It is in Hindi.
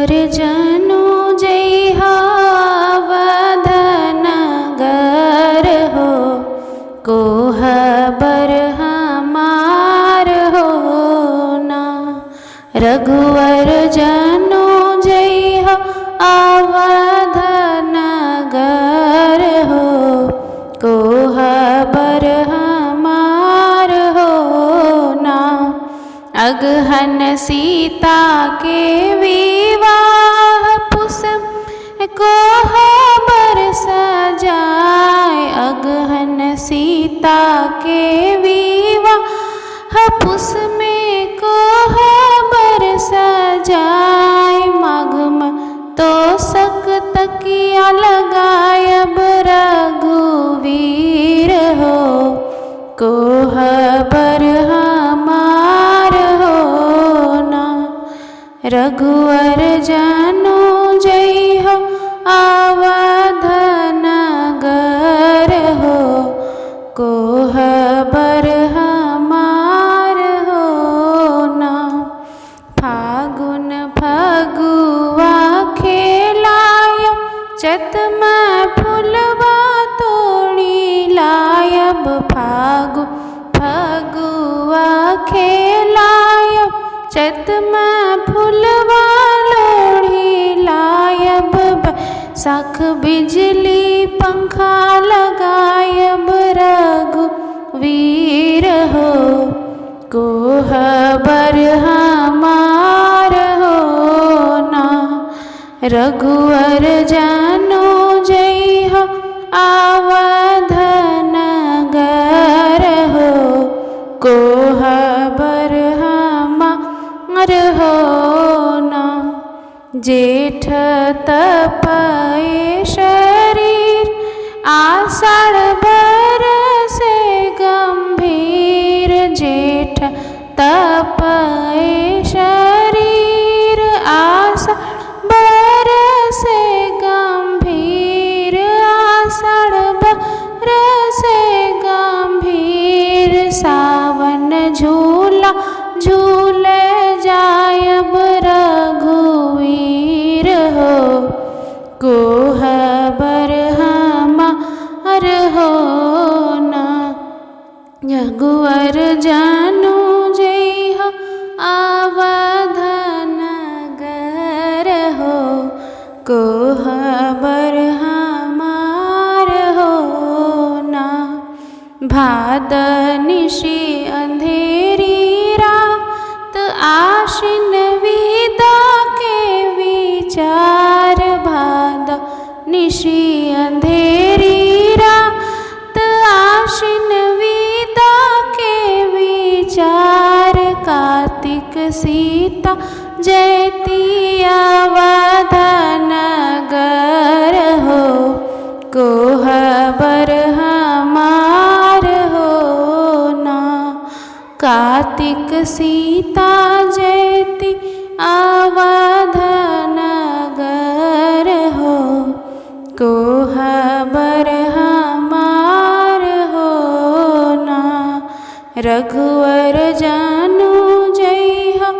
जनु जय अवध नगर हो, कोहबर हमार हो ना। रघुवर जनु जय अवध नगर हो, कोहबर हमार हो ना। अगहन सीता के विवाह पुसम कोहबर सजाए। अगहन सीता के विवाह पुस में कोहबर सजाए। माघम तो सक तकिया लगायब रघुवीर हो, कोहबर हमार हो ना। रघुवर जनु जय हो अवध नगर हो, कोहबर हमार हो ना। फागुन फगुआ खेलाय, चैत में फुलवा तोड़ी लायब। फागुन फगुआ खेलाय, चैत में फुलवा लोढ़ी लायब। बैसाख बिजली पंखा लगायब रघुवीर हो, कोहबर हमार हो ना। रघुवर जनु जय हो अवध नगर हो, कोहबर हमार हो ना। जेठ तपए शरीर, आषाढ़ बरसे गंभीर। जेठ तपए शरीर, आषाढ़ बरसे गंभीर। आषाढ़ बरसे गंभीर, सावन झूला झूले जायब रघुवीर हो, कोहबर हमार हो ना। रघुवर जनु जय हो अवध नगर हो, कोहबर हमार हो ना। भाद निशि अंधेरी रात, आश्विन विदा के विचार। भाद निशि अंधेरी रात, आश्विन विदा के विचार। कार्तिक सीता जयती अवध नगर हो, कोहबर हमार हो ना। कार्तिक सीता जयती अवध नगर हो, कोहबर हमार हो ना। रघुवर जनु जय हो